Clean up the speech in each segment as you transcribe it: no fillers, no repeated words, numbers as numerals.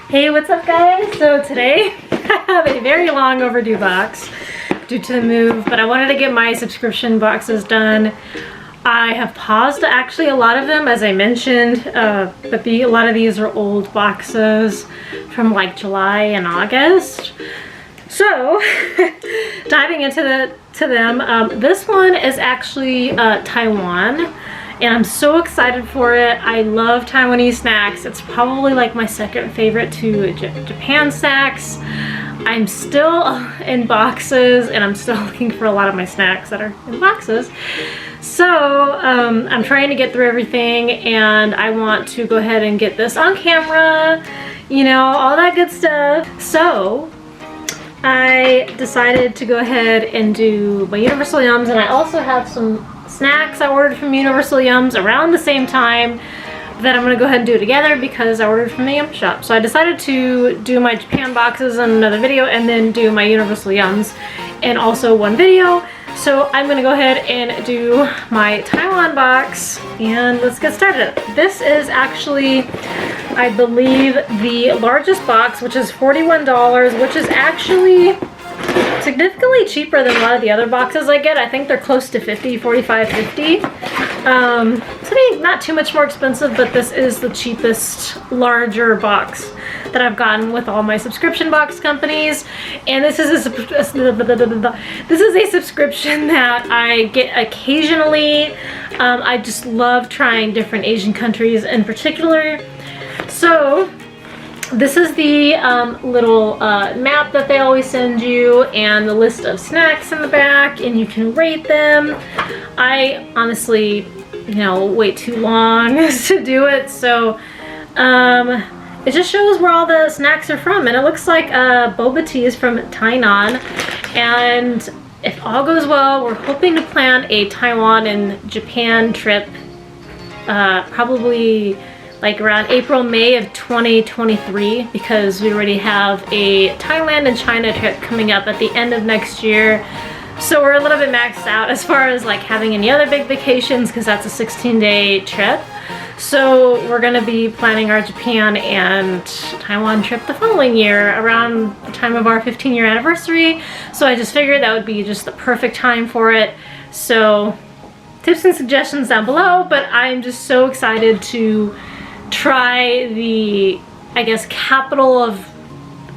Hey, what's up guys? So today I have a very long overdue box due to the move, but I wanted to get my subscription boxes done. I have paused actually a lot of them, as I mentioned, but a lot of these are old boxes from like July and August. So diving into them, this one is actually Taiwan. And I'm so excited for it. I love Taiwanese snacks. It's probably like my second favorite to Japan snacks. I'm still in boxes and I'm still looking for a lot of my snacks that are in boxes. So I'm trying to get through everything and I want to go ahead and get this on camera, you know, all that good stuff. So I decided to go ahead and do my Universal Yums, and I also have some snacks I ordered from Universal Yums around the same time that I'm gonna go ahead and do together because I ordered from the Yum shop. So I decided to do my Japan boxes in another video and then do my Universal Yums in also one video. So I'm gonna go ahead and do my Taiwan box and let's get started. This is actually, I believe, the largest box, which is $41, which is actually significantly cheaper than a lot of the other boxes I get. I think they're close to 50, 45, 50. To me, not too much more expensive, but this is the cheapest, larger box that I've gotten with all my subscription box companies. And this is a subscription that I get occasionally. I just love trying different Asian countries in particular. So this is the little map that they always send you and the list of snacks in the back, and you can rate them. I honestly, you know, wait too long to do it, so it just shows where all the snacks are from, and it looks like boba tea is from Tainan, and if all goes well, we're hoping to plan a Taiwan and Japan trip, probably like around April, May of 2023, because we already have a Thailand and China trip coming up at the end of next year. So we're a little bit maxed out as far as like having any other big vacations, because that's a 16-day trip. So we're gonna be planning our Japan and Taiwan trip the following year around the time of our 15-year anniversary. So I just figured that would be just the perfect time for it. So tips and suggestions down below, but I'm just so excited to try the, I guess, capital of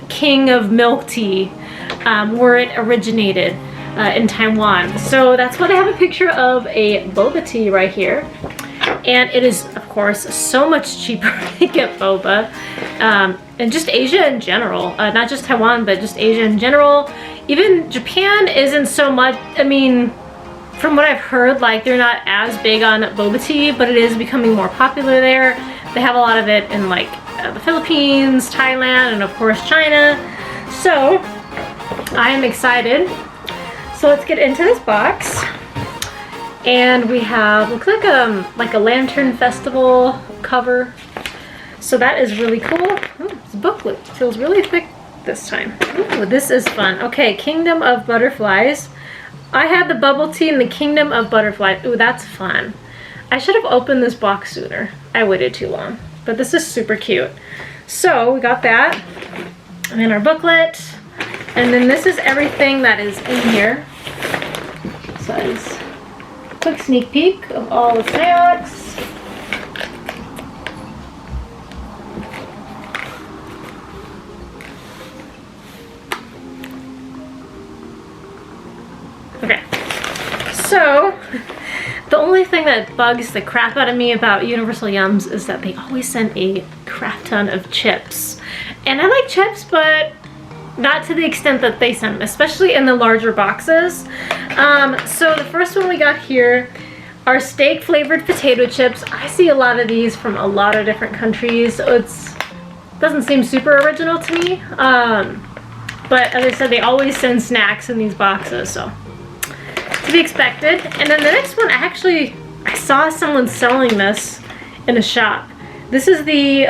king of milk tea, where it originated in Taiwan. So that's what I have a picture of, a boba tea right here. And it is, of course, so much cheaper to get boba. And just Asia in general, not just Taiwan, but just Asia in general. Even Japan isn't so much, I mean, from what I've heard, like they're not as big on boba tea, but it is becoming more popular there. They have a lot of it in like the Philippines, Thailand, and of course China. So I am excited. So let's get into this box. And we have, looks like a lantern festival cover. So that is really cool. Ooh, it's a booklet. It feels really thick this time. Ooh, this is fun. Okay, Kingdom of Butterflies. I had the bubble tea in the Kingdom of Butterflies. Ooh, that's fun. I should have opened this box sooner. I waited too long, but this is super cute. So we got that, and then our booklet, and then this is everything that is in here. So it's a quick sneak peek of all the snacks. Okay, so the only thing that bugs the crap out of me about Universal Yums is that they always send a crap ton of chips. And I like chips, but not to the extent that they send them, especially in the larger boxes. So the first one we got here are steak flavored potato chips. I see a lot of these from a lot of different countries, so it doesn't seem super original to me. But as I said, they always send snacks in these boxes, so to be expected. And then the next one, I saw someone selling this in a shop. This is the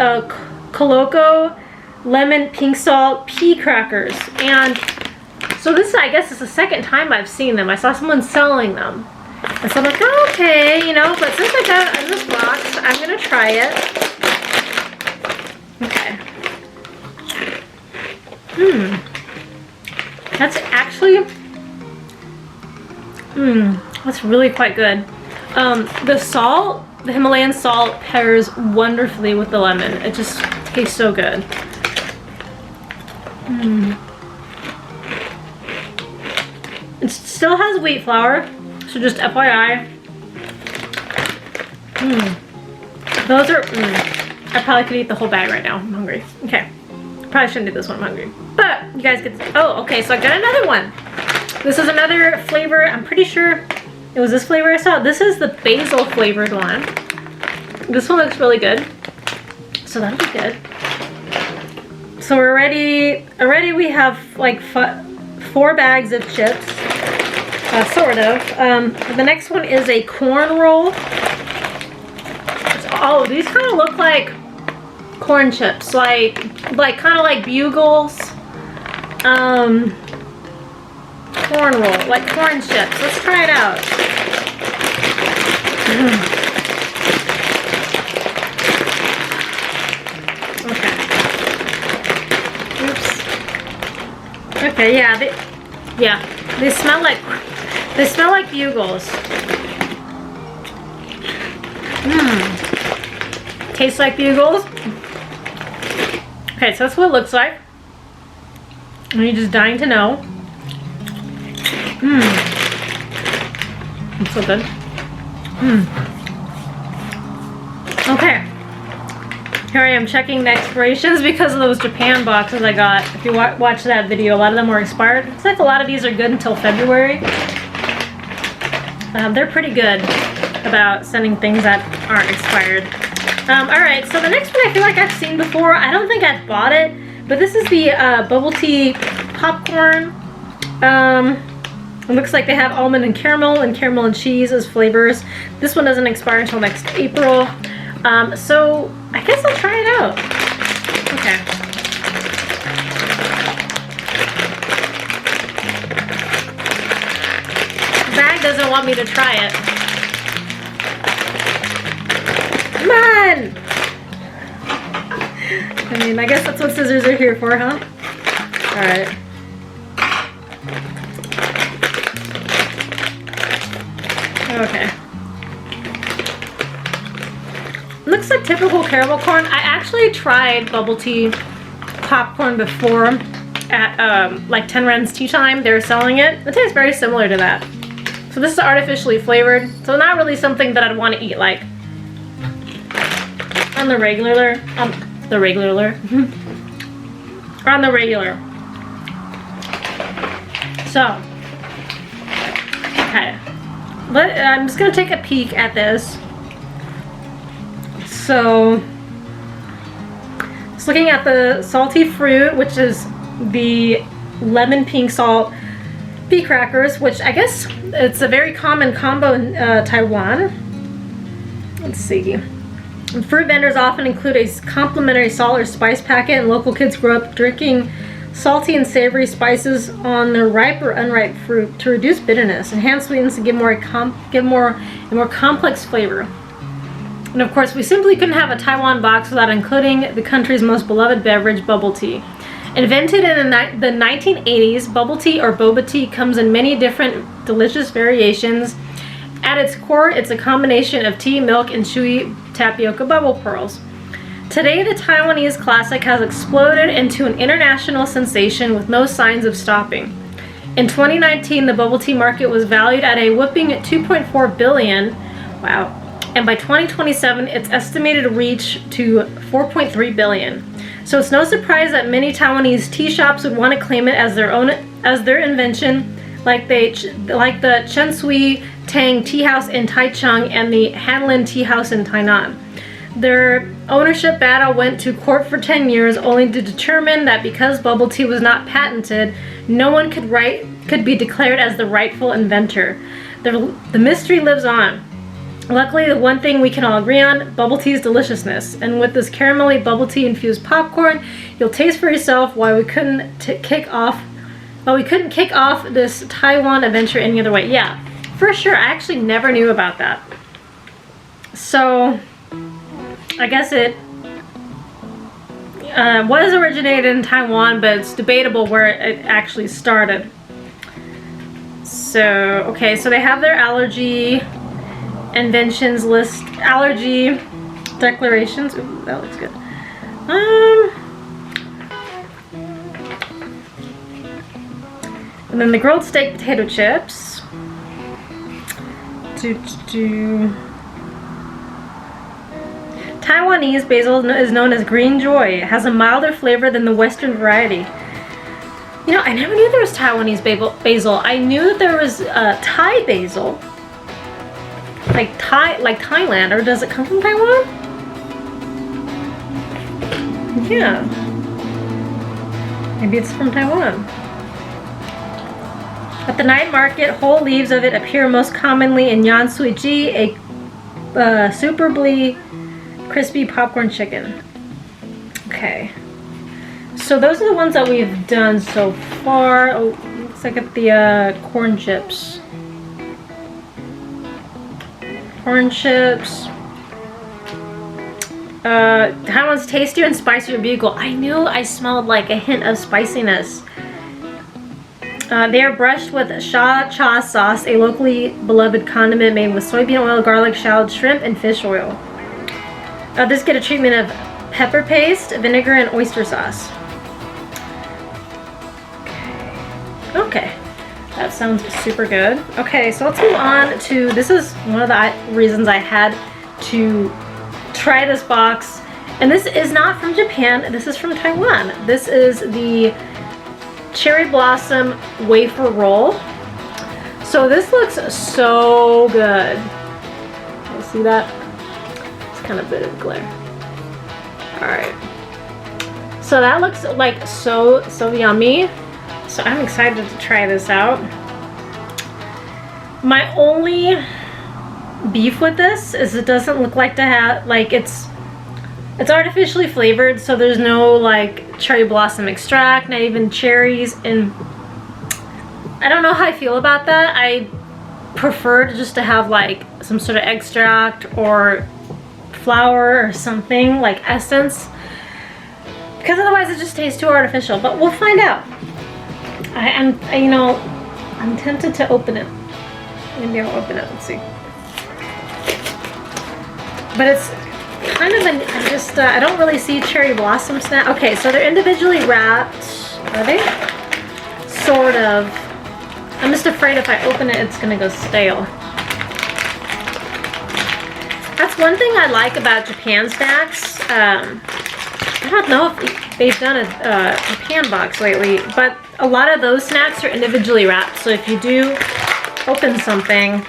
Koloko lemon pink salt pea crackers, and so this, I guess, is the second time I've seen them. I saw someone selling them, and so I'm like, oh, okay, you know, but since I got it in this box, I'm gonna try it. That's actually, that's really quite good. The salt, the Himalayan salt pairs wonderfully with the lemon. It just tastes so good. It still has wheat flour, so just FYI. Those are, I probably could eat the whole bag right now. I'm hungry. Okay. Probably shouldn't do this one, I'm hungry. But you guys get, oh, okay, so I got another one. This is another flavor. I'm pretty sure it was this flavor I saw. This is the basil flavored one. This one looks really good. So that'll be good. So we're already we have like 4 bags of chips. Sort of. The next one is a corn roll. Oh, these kind of look like corn chips, like kind of like Bugles. Corn roll, like corn chips. Let's try it out. Okay. Oops. Okay, yeah, they smell like Bugles. Tastes like Bugles. Okay, so that's what it looks like. Are you just dying to know? It's so good. Okay. Here I am checking the expirations because of those Japan boxes I got. If you watch that video, a lot of them were expired. Looks like a lot of these are good until February. They're pretty good about sending things that aren't expired. Alright, so the next one I feel like I've seen before. I don't think I've bought it, but this is the bubble tea popcorn. It looks like they have almond and caramel and cheese as flavors. This one doesn't expire until next April. So I guess I'll try it out. Okay. The bag doesn't want me to try it. Come on! I mean, I guess that's what scissors are here for, huh? Alright. Okay. Looks like typical caramel corn. I actually tried bubble tea popcorn before at like 10 Ren's Tea Time. They were selling it. It tastes very similar to that. So this is artificially flavored. So not really something that I'd want to eat like on the regular. Or on the regular. So, okay. I'm just gonna take a peek at this. So, just looking at the salty fruit, which is the lemon pink salt pea crackers, which I guess it's a very common combo in Taiwan. Let's see. Fruit vendors often include a complimentary salt or spice packet, and local kids grow up drinking salty and savory spices on their ripe or unripe fruit to reduce bitterness, enhance sweetness, and give a more complex flavor. And of course, we simply couldn't have a Taiwan box without including the country's most beloved beverage, bubble tea. Invented in the 1980s, bubble tea or boba tea comes in many different delicious variations. At its core, it's a combination of tea, milk, and chewy tapioca bubble pearls. Today, the Taiwanese classic has exploded into an international sensation with no signs of stopping. In 2019, the bubble tea market was valued at a whopping $2.4 billion. Wow. And by 2027, it's estimated to reach to $4.3 billion. So it's no surprise that many Taiwanese tea shops would want to claim it as their invention, like the Chen Sui Tang Tea House in Taichung and the Hanlin Tea House in Tainan. Their ownership battle went to court for 10 years, only to determine that because bubble tea was not patented, no one could be declared as the rightful inventor. The mystery lives on. Luckily, the one thing we can all agree on, bubble tea's deliciousness. And with this caramelly bubble tea infused popcorn, you'll taste for yourself why we couldn't kick off this Taiwan adventure any other way. Yeah, for sure. I actually never knew about that. So, I guess was originated in Taiwan, but it's debatable where it actually started. So, okay, so they have their allergy inventions list, allergy declarations. Ooh, that looks good. And then the grilled steak potato chips. Taiwanese basil is known as green joy. It has a milder flavor than the Western variety. You know, I never knew there was Taiwanese basil. I knew that there was Thai basil, like Thailand, or does it come from Taiwan? Yeah, maybe it's from Taiwan. At the night market, whole leaves of it appear most commonly in yan sui ji, a superbly crispy popcorn chicken. Okay. So those are the ones that we've done so far. Oh, looks like at the corn chips. Corn chips. Taiwan's tastier and spicier bugle. I knew I smelled like a hint of spiciness. They are brushed with sha cha sauce, a locally beloved condiment made with soybean oil, garlic, shallot, shrimp, and fish oil. This get a treatment of pepper paste, vinegar, and oyster sauce. Okay, that sounds super good. Okay, so let's move on to, this is one of the reasons I had to try this box. And this is not from Japan, this is from Taiwan. This is the Cherry Blossom Wafer Roll. So this looks so good. You see that? It's kind of a bit of glare. Alright. So that looks like so yummy. So I'm excited to try this out. My only beef with this is it doesn't look like to have, like it's artificially flavored, so there's no like cherry blossom extract, not even cherries, and I don't know how I feel about that. I prefer just to have like some sort of extract or flour or something, like essence, because otherwise it just tastes too artificial, but we'll find out. You know, I'm tempted to open it. Maybe I'll open it, let's see. But it's kind of I don't really see cherry blossom snap. Okay, so they're individually wrapped. Are they? Sort of. I'm just afraid if I open it, it's gonna go stale. That's one thing I like about Japan snacks. I don't know if they've done a Japan box lately, but a lot of those snacks are individually wrapped. So if you do open something,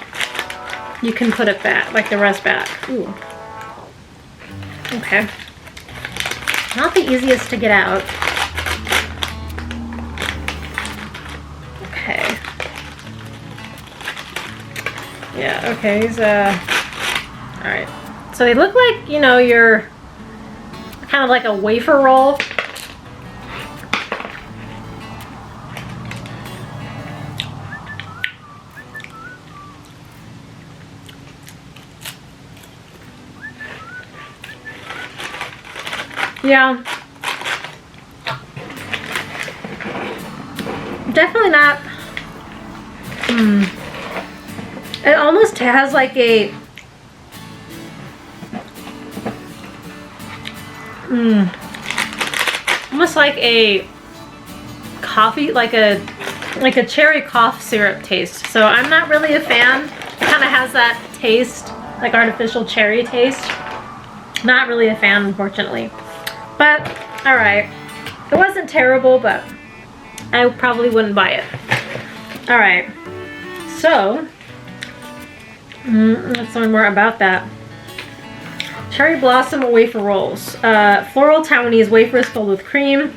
you can put it back, like the rest back. Ooh. Okay. Not the easiest to get out. Okay. Yeah, okay, he's alright. So they look like, you know, you're kind of like a wafer roll. Yeah. Definitely not. It almost has like a almost like a coffee, like a cherry cough syrup taste. So I'm not really a fan. It kind of has that taste, like artificial cherry taste. Not really a fan, unfortunately. But, alright. It wasn't terrible, but I probably wouldn't buy it. Alright. So, let's learn more about that. Cherry Blossom Wafer Rolls. Floral Taiwanese wafers filled with cream.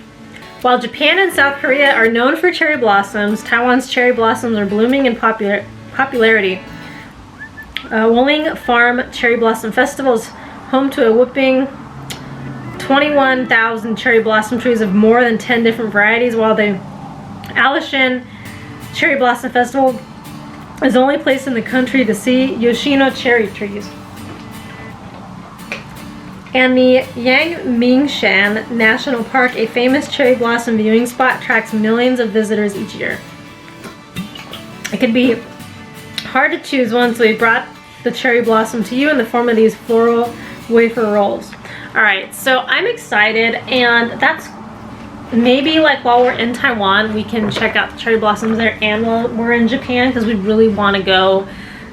While Japan and South Korea are known for cherry blossoms, Taiwan's cherry blossoms are blooming in popularity. Wuling Farm Cherry Blossom Festival is home to a whopping 21,000 cherry blossom trees of more than 10 different varieties, while the Alishan Cherry Blossom Festival is the only place in the country to see Yoshino cherry trees. And the Yangmingshan National Park, a famous cherry blossom viewing spot, attracts millions of visitors each year. It can be hard to choose one, so we brought the cherry blossom to you in the form of these floral wafer rolls. Alright, so I'm excited, and that's maybe like while we're in Taiwan, we can check out the cherry blossoms there, and while we're in Japan, because we really want to go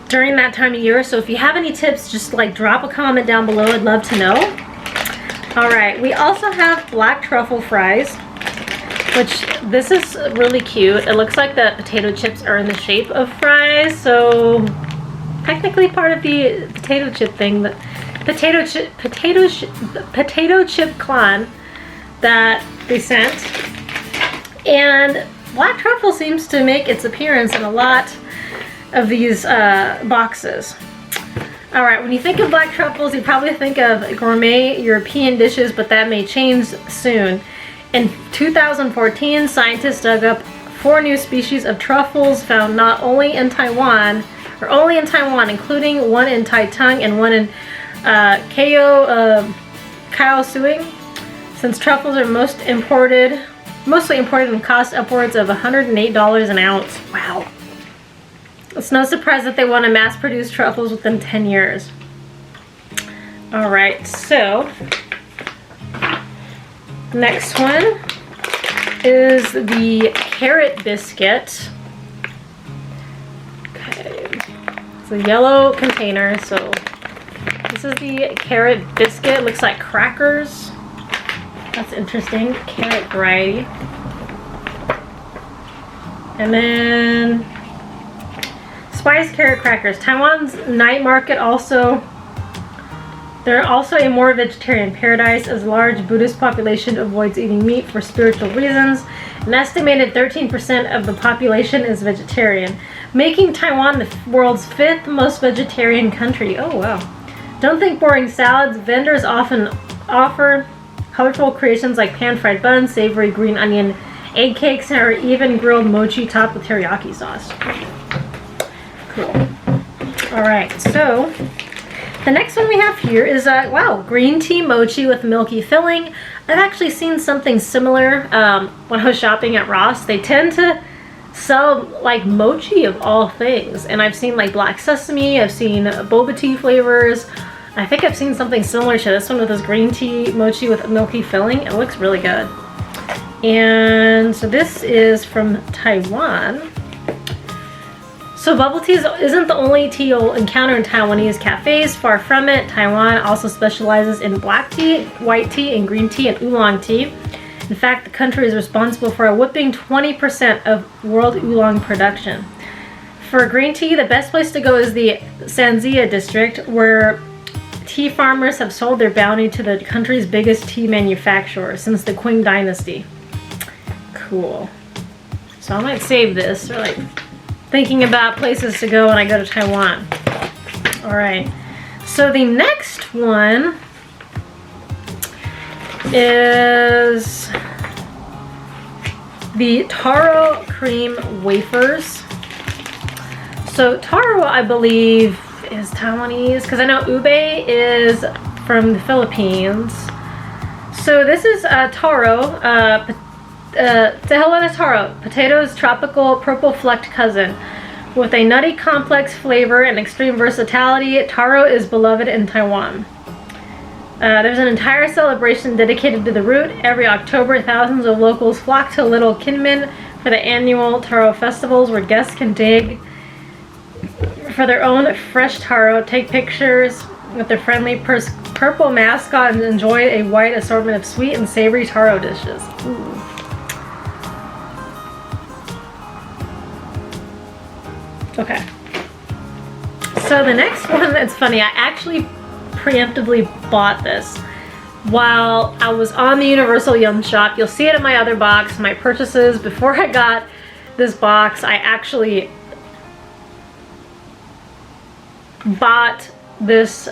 during that time of year. So if you have any tips, just like drop a comment down below. I'd love to know. All right, we also have black truffle fries, which this is really cute. It looks like the potato chips are in the shape of fries, so technically part of the potato chip thing, the potato chip clan that they sent. And black truffle seems to make its appearance in a lot of these boxes. Alright, when you think of black truffles, you probably think of gourmet European dishes, but that may change soon. In 2014, scientists dug up 4 new species of truffles found not only in Taiwan, including one in Taitung and one in Kaohsiung. Since truffles are mostly imported and cost upwards of $108 an ounce. Wow. It's no surprise that they want to mass produce truffles within 10 years. Alright, so next one is the carrot biscuit. Okay, it's a yellow container, so this is the carrot biscuit. It looks like crackers. That's interesting, carrot variety. And then spiced carrot crackers. Taiwan's night market also. They're also a more vegetarian paradise, as a large Buddhist population avoids eating meat for spiritual reasons. An estimated 13% of the population is vegetarian, making Taiwan the world's 5th most vegetarian country. Oh wow. Don't think boring salads. Vendors often offer colorful creations like pan-fried buns, savory green onion egg cakes, or even grilled mochi topped with teriyaki sauce. Cool. Alright, so the next one we have here is, wow, green tea mochi with milky filling. I've actually seen something similar when I was shopping at Ross. They tend to sell like mochi of all things, and I've seen like black sesame, I've seen boba tea flavors. I think I've seen something similar to this one with this green tea mochi with milky filling. It looks really good. And so this is from Taiwan. So bubble tea isn't the only tea you'll encounter in Taiwanese cafes. Far from it. Taiwan also specializes in black tea, white tea, and green tea, and oolong tea. In fact, the country is responsible for a whopping 20% of world oolong production. For green tea, the best place to go is the Sanxia district, where tea farmers have sold their bounty to the country's biggest tea manufacturer since the Qing dynasty. Cool. So I might save this, or like thinking about places to go when I go to Taiwan. Alright, so the next one is the Taro cream wafers. So Taro, I believe, is Taiwanese, because I know ube is from the Philippines. So this is Taro, Tehilana Taro, potato's tropical purple flecked cousin. With a nutty complex flavor and extreme versatility, Taro is beloved in Taiwan. There's an entire celebration dedicated to the root. Every October, thousands of locals flock to Little Kinmen for the annual Taro festivals, where guests can dig for their own fresh taro, take pictures with their friendly purple mascot, and enjoy a wide assortment of sweet and savory taro dishes. Ooh. Okay. So the next one, it's funny, I actually preemptively bought this while I was on the Universal Yum Shop. You'll see it in my other box, my purchases. Before I got this box, I actually bought this,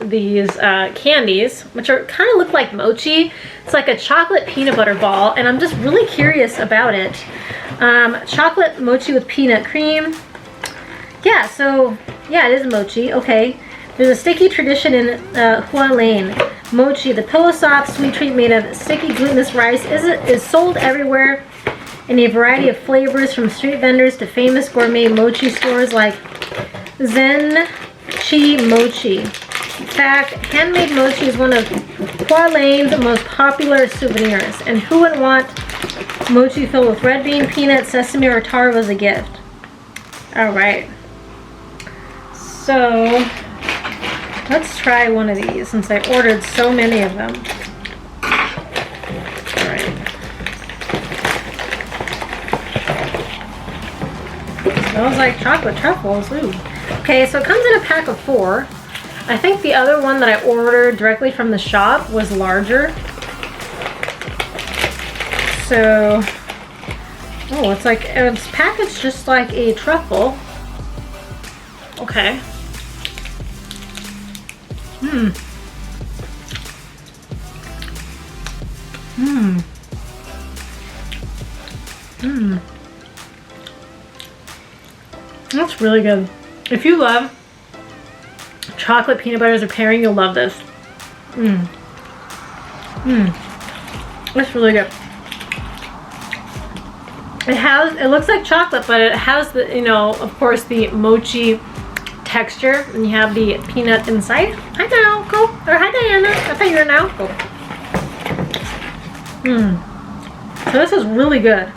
these candies, which are kind of look like mochi. It's like a chocolate peanut butter ball, and I'm just really curious about it. Chocolate mochi with peanut cream. Yeah, so yeah, it is mochi. Okay, There's a sticky tradition in Hualien. Mochi, the pillow-soft sweet treat made of sticky glutinous rice, is sold everywhere in a variety of flavors, from street vendors to famous gourmet mochi stores like Zenchi Mochi. In fact, handmade mochi is one of Hualien's most popular souvenirs. And who wouldn't want mochi filled with red bean, peanut, sesame, or taro as a gift? Alright. So, let's try one of these since I ordered so many of them. Alright. Smells like chocolate truffles. Ooh. Okay, so it comes in a pack of 4. I think the other one that I ordered directly from the shop was larger. So, oh, it's packaged just like a truffle. Okay. That's really good. If you love chocolate peanut butter as a pairing, you'll love this. That's really good. It looks like chocolate, but it has the, you know, of course, the mochi texture, and you have the peanut inside. Hi now, go. Or hi Diana. I thought you were now. Go. So this is really good.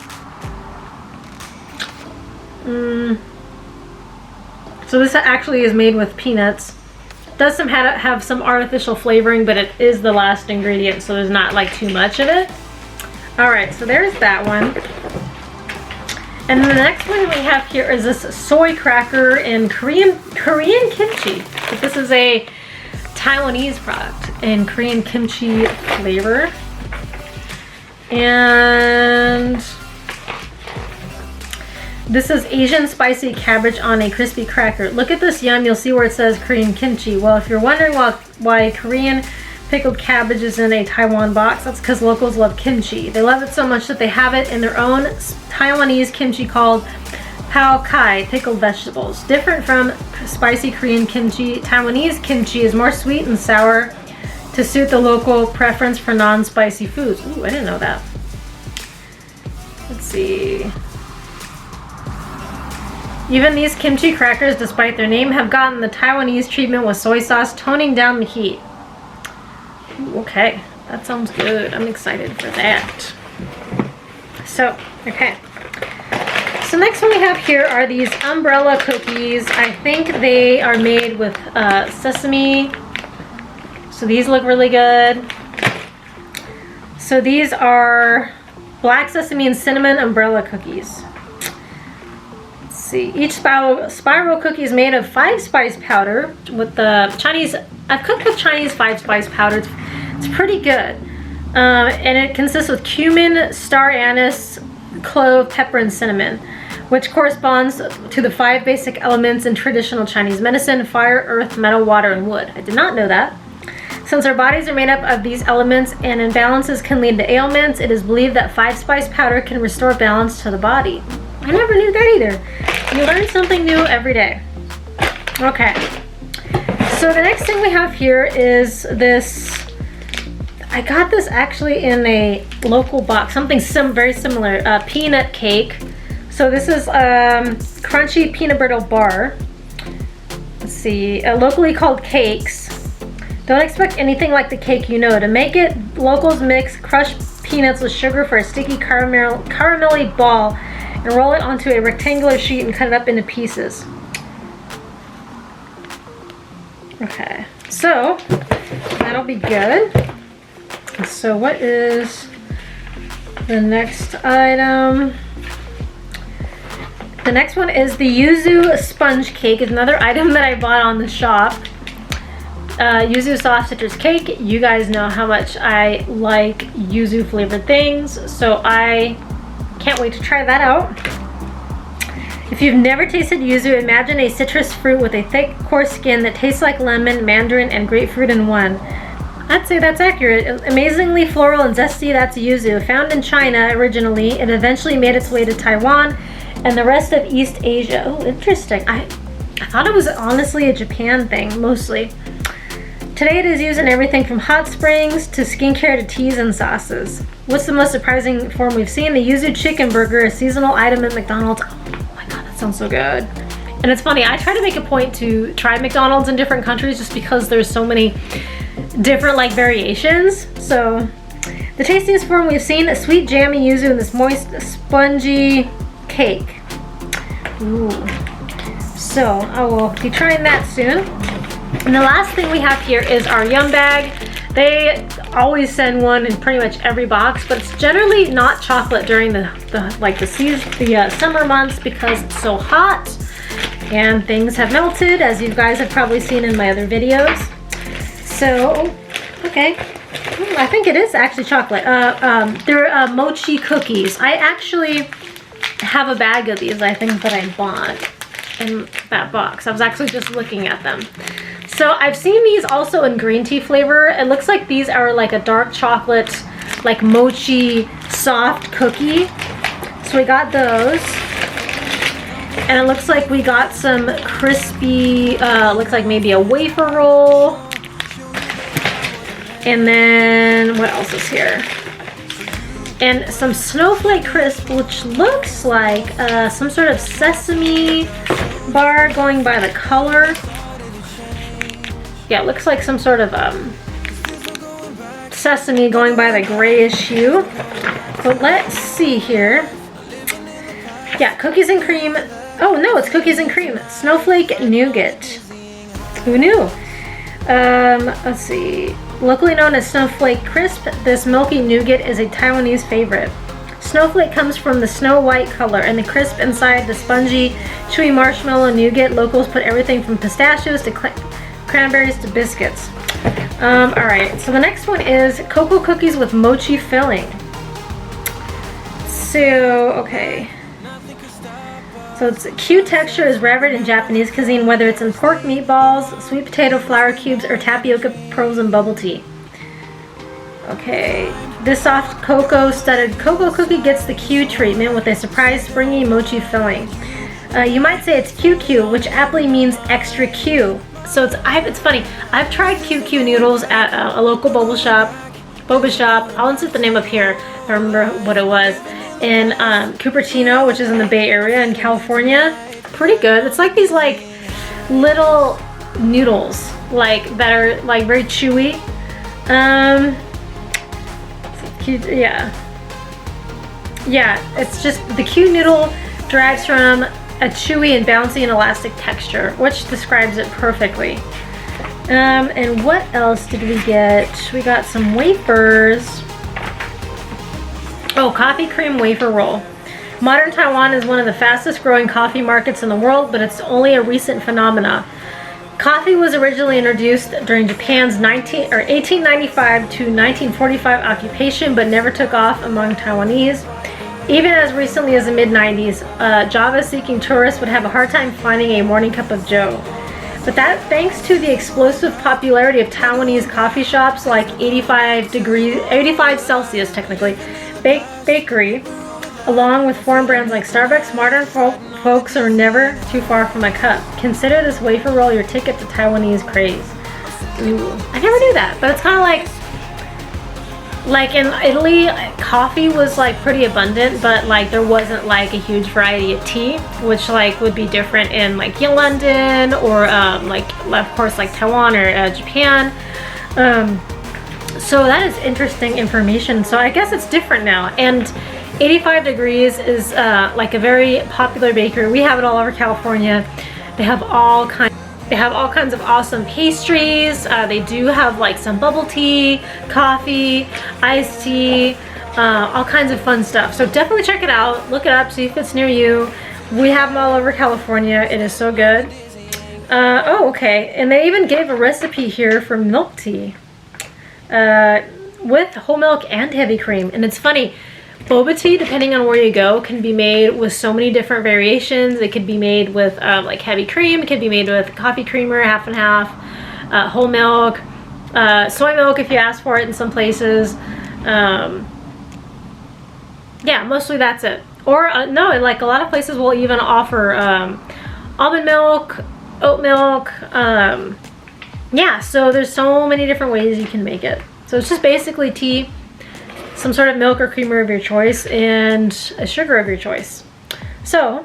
So this actually is made with peanuts. It does have some artificial flavoring, but it is the last ingredient, so there's not like too much of it. Alright, so there's that one. And then the next one we have here is this soy cracker in Korean kimchi. But this is a Taiwanese product in Korean kimchi flavor. And this is Asian spicy cabbage on a crispy cracker. Look at this yum. You'll see where it says Korean kimchi. Well, if you're wondering why Korean pickled cabbage is in a Taiwan box, that's because locals love kimchi. They love it so much that they have it in their own Taiwanese kimchi called pao kai, pickled vegetables. Different from spicy Korean kimchi, Taiwanese kimchi is more sweet and sour to suit the local preference for non-spicy foods. Ooh, I didn't know that. Let's see. Even these kimchi crackers, despite their name, have gotten the Taiwanese treatment with soy sauce, toning down the heat. Ooh, okay, that sounds good. I'm excited for that. So, okay. So next one we have here are these umbrella cookies. I think they are made with sesame. So these look really good. So these are black sesame and cinnamon umbrella cookies. See, each spiral cookie is made of 5-spice powder with the Chinese. I've cooked with Chinese 5-spice powder. It's pretty good, and it consists of cumin, star anise, clove, pepper, and cinnamon, which corresponds to the 5 basic elements in traditional Chinese medicine: fire, earth, metal, water, and wood. I did not know that. Since our bodies are made up of these elements and imbalances can lead to ailments, it is believed that 5-spice powder can restore balance to the body. I never knew that either. You learn something new every day. Okay. So the next thing we have here is this. I got this actually in a local box. Something very similar. Peanut cake. So this is crunchy peanut brittle bar. Let's see. Locally called cakes. Don't expect anything like the cake you know. To make it, locals mix crushed peanuts with sugar for a sticky caramelly ball and roll it onto a rectangular sheet and cut it up into pieces. Okay, so that'll be good. So what is the next item? The next one is the Yuzu sponge cake. It's another item that I bought on the shop. Yuzu soft citrus cake. You guys know how much I like yuzu flavored things, so I can't wait to try that out. If you've never tasted yuzu, imagine a citrus fruit with a thick, coarse skin that tastes like lemon, mandarin, and grapefruit in one. I'd say that's accurate. Amazingly floral and zesty, that's yuzu. Found in China originally, it eventually made its way to Taiwan and the rest of East Asia. Oh, interesting. I thought it was honestly a Japan thing, mostly. Today it is used in everything from hot springs to skincare to teas and sauces. What's the most surprising form we've seen? The Yuzu chicken burger, a seasonal item at McDonald's. Oh my god, that sounds so good. And it's funny, I try to make a point to try McDonald's in different countries just because there's so many different like variations. So the tastiest form we've seen, a sweet jammy yuzu in this moist spongy cake. Ooh. So I will be trying that soon. And the last thing we have here is our Yum Bag. They always send one in pretty much every box, but it's generally not chocolate during the summer months because it's so hot and things have melted, as you guys have probably seen in my other videos. So, okay. I think it is actually chocolate. They're Mochi Cookies. I actually have a bag of these, I think, that I bought in that box. I was actually just looking at them. So I've seen these also in green tea flavor. It looks like these are like a dark chocolate, like mochi soft cookie. So we got those. And it looks like we got some crispy, looks like maybe a wafer roll. And then what else is here? And some Snowflake crisp, which looks like some sort of sesame bar going by the color. Yeah, it looks like some sort of sesame going by the grayish hue. But let's see here. Yeah, cookies and cream. Oh no, it's cookies and cream. Snowflake Nougat. Who knew? Let's see. Locally known as Snowflake Crisp, this Milky Nougat is a Taiwanese favorite. Snowflake comes from the snow white color, and the crisp inside the spongy, chewy marshmallow nougat. Locals put everything from pistachios to cranberries to biscuits. Alright, so the next one is cocoa cookies with mochi filling. So, okay. So it's cute texture is revered in Japanese cuisine, whether it's in pork meatballs, sweet potato flour cubes, or tapioca pearls and bubble tea. Okay, this soft cocoa-studded cocoa cookie gets the Q treatment with a surprise springy mochi filling. You might say it's QQ, which aptly means extra Q. So it's funny. I've tried QQ noodles at a local boba shop. I'll insert the name up here. I remember what it was. In Cupertino, which is in the Bay Area in California. Pretty good. It's like these like little noodles like that are like very chewy. Yeah, it's just the Q noodle derives from a chewy and bouncy and elastic texture, which describes it perfectly. And what else did we get? We got some wafers. Oh, coffee cream wafer roll. Modern Taiwan is one of the fastest growing coffee markets in the world, but it's only a recent phenomena. Coffee was originally introduced during Japan's 1895 to 1945 occupation, but never took off among Taiwanese. Even as recently as the mid-90s, Java-seeking tourists would have a hard time finding a morning cup of joe. But that thanks to the explosive popularity of Taiwanese coffee shops like 85 Celsius technically, bakery, along with foreign brands like Starbucks, modern folks are never too far from a cup. Consider this wafer roll your ticket to Taiwanese craze. Ooh, I never knew that, but it's kind of like in Italy, coffee was like pretty abundant, but like there wasn't like a huge variety of tea, which like would be different in like London or like of course like Taiwan or Japan. So that is interesting information. So I guess it's different now. And 85 Degrees is like a very popular bakery. We have it all over California. They have all kinds of awesome pastries. They do have like some bubble tea, coffee, iced tea, all kinds of fun stuff. So definitely check it out. Look it up, see if it's near you. We have them all over California. It is so good. Oh, okay. And they even gave a recipe here for milk tea. With whole milk and heavy cream. And it's funny, boba tea, depending on where you go, can be made with so many different variations. It could be made with like heavy cream. It could be made with coffee creamer, half and half, whole milk, soy milk if you ask for it in some places. Yeah, mostly that's it. Or no, like a lot of places will even offer almond milk, oat milk. Yeah, so there's so many different ways you can make it. So it's just basically tea, some sort of milk or creamer of your choice, and a sugar of your choice. So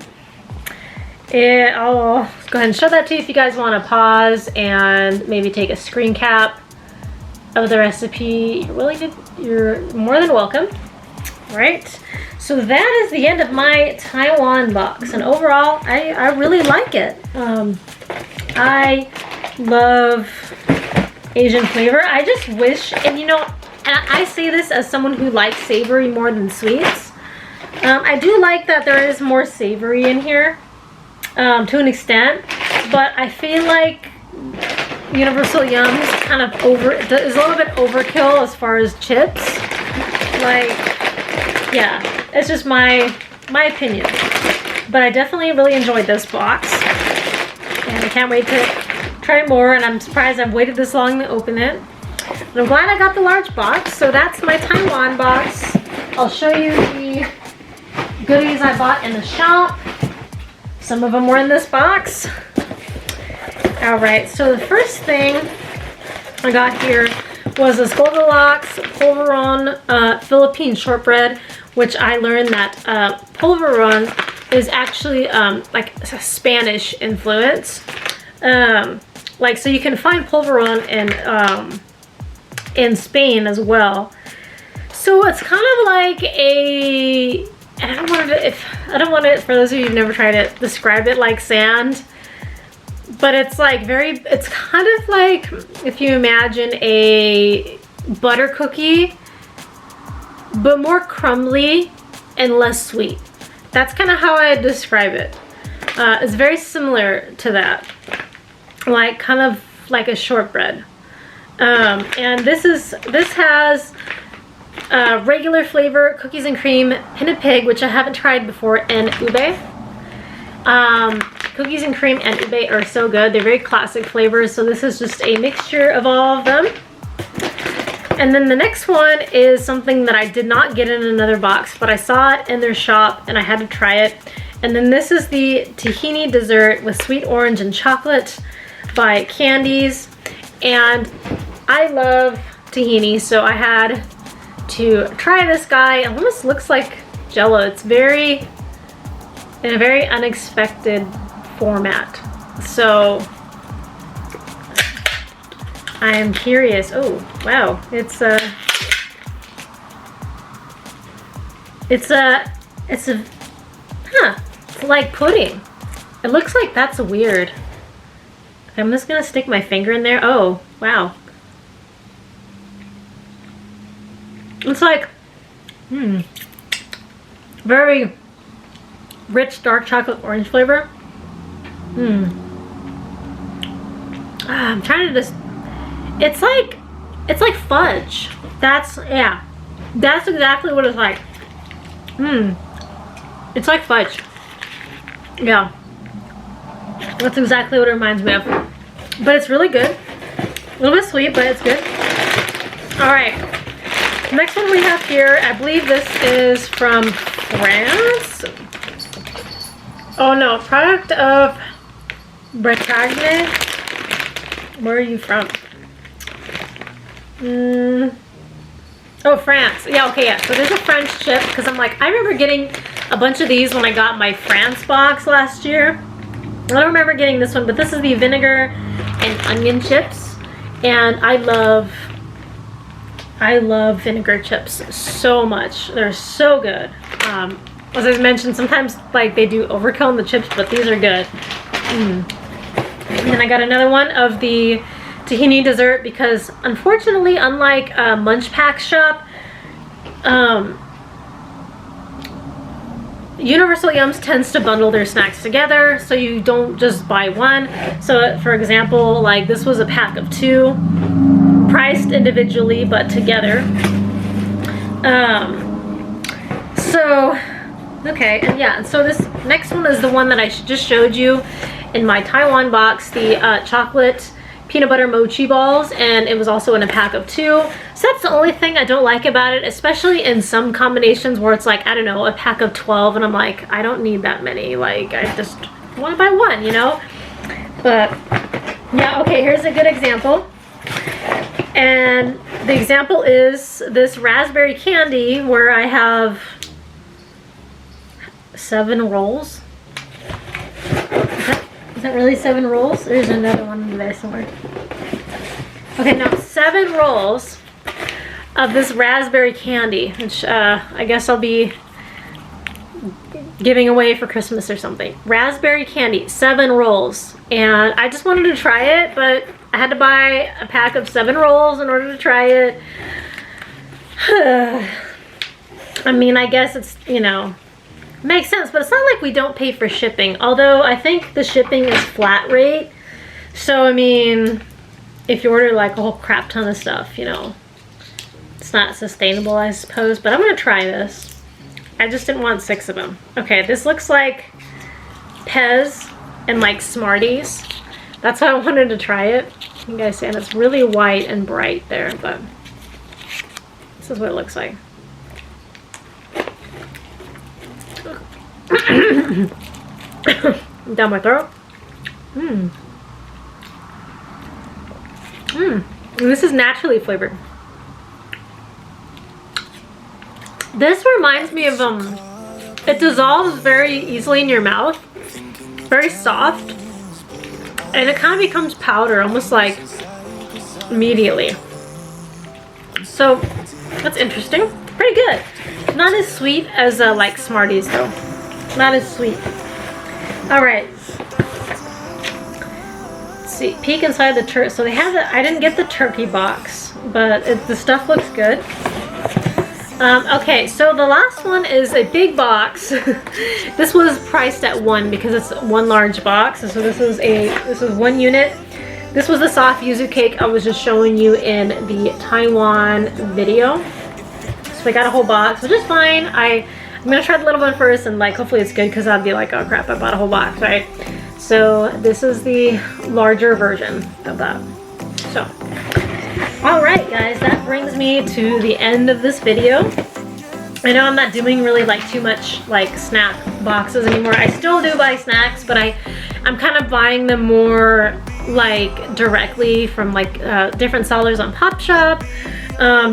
I'll go ahead and show that to you if you guys want to pause and maybe take a screen cap of the recipe. You're more than welcome. All right, so that is the end of my Taiwan box, and overall I really like it. I love Asian flavor. I just wish, and you know, and I say this as someone who likes savory more than sweets. I do like that there is more savory in here to an extent, but I feel like Universal Yums kind of is a little bit overkill as far as chips. Like, yeah, it's just my opinion. But I definitely really enjoyed this box, and I can't wait to try more, and I'm surprised I've waited this long to open it. But I'm glad I got the large box. So that's my Taiwan box. I'll show you the goodies I bought in the shop. Some of them were in this box. All right, so the first thing I got here was this Goldilocks Polvoron Philippine shortbread, which I learned that polvoron is actually like a Spanish influence. Like, so you can find polvoron in Spain as well. So it's kind of like a, and I don't want to, for those of you who've never tried it, describe it like sand. But it's like it's kind of like if you imagine a butter cookie, but more crumbly and less sweet. That's kind of how I describe it. It's very similar to that, like kind of like a shortbread. And this has regular flavor, cookies and cream, pinna pig, which I haven't tried before, and ube. Cookies and cream and ube are so good. They're very classic flavors, so this is just a mixture of all of them. And then the next one is something that I did not get in another box, but I saw it in their shop and I had to try it. And then this is the tahini dessert with sweet orange and chocolate by Candies. And I love tahini, so I had to try this guy. It almost looks like Jello. It's in a very unexpected format. So I am curious. Oh, wow. It's like pudding. It looks like that's weird. I'm just gonna stick my finger in there. Oh, wow. It's like, very rich dark chocolate orange flavor. I'm trying to just, it's like fudge. That's exactly what it's like. It's like fudge. Yeah, that's exactly what it reminds me of. But it's really good. A little bit sweet, but it's good. All right, next one we have here, I believe this is from France. Oh no, product of Bretagne. Where are you from? Oh, France. Yeah, okay, yeah. So there's a French chip, because I'm like, I remember getting a bunch of these when I got my France box last year. I don't remember getting this one, but this is the vinegar and onion chips. And I love vinegar chips so much. They're so good. As I mentioned, sometimes like they do overkill in the chips, but these are good. And then I got another one of the tahini dessert, because unfortunately, unlike Munch Pack Shop, Universal Yums tends to bundle their snacks together, so you don't just buy one. So for example, like this was a pack of 2, priced individually but together. Okay, and yeah, so this next one is the one that I just showed you in my Taiwan box, the chocolate peanut butter mochi balls, and it was also in a pack of 2. So that's the only thing I don't like about it, especially in some combinations where it's like, I don't know, a pack of 12, and I'm like, I don't need that many. Like, I just want to buy one, you know? But yeah, okay, here's a good example. And the example is this raspberry candy where I have 7 rolls. Is that really 7 rolls? There's another one in there somewhere. Okay, now 7 rolls of this raspberry candy, which I guess I'll be giving away for Christmas or something. Raspberry candy, 7 rolls. And I just wanted to try it, but I had to buy a pack of 7 rolls in order to try it. I mean, I guess it's, you know, makes sense, but it's not like we don't pay for shipping. Although I think the shipping is flat rate. So, I mean, if you order like a whole crap ton of stuff, you know, it's not sustainable, I suppose. But I'm going to try this. I just didn't want 6 of them. Okay, this looks like Pez and like Smarties. That's why I wanted to try it. You guys see, and it's really white and bright there, but this is what it looks like. Down my throat. And this is naturally flavored. This reminds me of it dissolves very easily in your mouth. Very soft. And it kind of becomes powder almost like immediately. So that's interesting. Pretty good. Not as sweet as like Smarties though. Not as sweet. Alright. Let's see. Peek inside the turkey. So they have the, I didn't get the turkey box, but the stuff looks good. Okay, so the last one is a big box. This was priced at 1 because it's 1 large box. So this is 1 unit. This was the soft yuzu cake I was just showing you in the Taiwan video. So I got a whole box, which is fine. I'm gonna try the little one first, and like hopefully it's good because I'd be like, oh crap, I bought a whole box, right? So this is the larger version of that. So. Alright guys, that brings me to the end of this video. I know I'm not doing really like too much like snack boxes anymore. I still do buy snacks, but I'm kind of buying them more like directly from like different sellers on Pop Shop.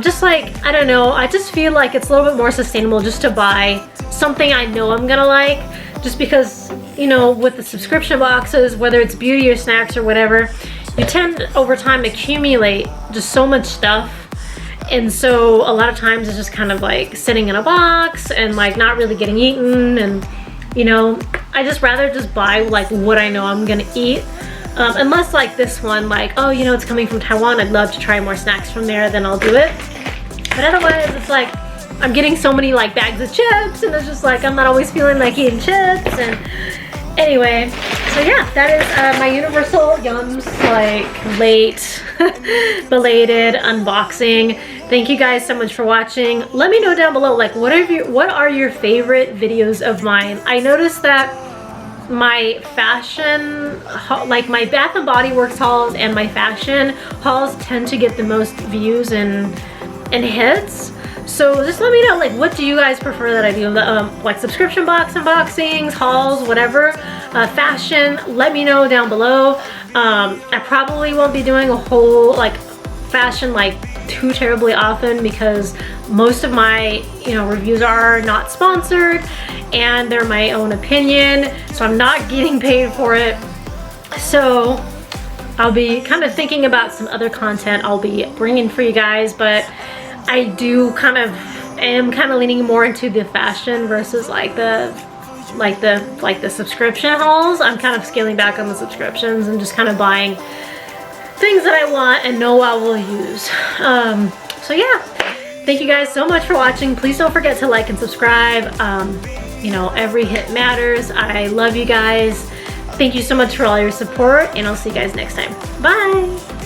Just like, I don't know, I just feel like it's a little bit more sustainable just to buy something I know I'm gonna like. Just because, you know, with the subscription boxes, whether it's beauty or snacks or whatever, you tend over time to accumulate just so much stuff, and so a lot of times it's just kind of like sitting in a box and like not really getting eaten. And you know, I just rather just buy like what I know I'm gonna eat, unless like this one, like, oh, you know, it's coming from Taiwan, I'd love to try more snacks from there, then I'll do it. But otherwise it's like I'm getting so many like bags of chips, and it's just like I'm not always feeling like eating chips. And anyway, so yeah, that is my Universal Yums like late belated unboxing. Thank you guys so much for watching. Let me know down below like what are your favorite videos of mine. I noticed that my fashion, like my Bath and Body Works hauls and my fashion hauls tend to get the most views and hits. So just let me know, like, what do you guys prefer that I do? Like subscription box unboxings, hauls, whatever, fashion, let me know down below. I probably won't be doing a whole like fashion like too terribly often because most of my, you know, reviews are not sponsored and they're my own opinion, so I'm not getting paid for it. So I'll be kind of thinking about some other content I'll be bringing for you guys, but I do am kind of leaning more into the fashion versus like the subscription hauls. I'm kind of scaling back on the subscriptions and just kind of buying things that I want and know I will use. So yeah, thank you guys so much for watching. Please don't forget to like and subscribe. You know, every hit matters. I love you guys. Thank you so much for all your support, and I'll see you guys next time. Bye.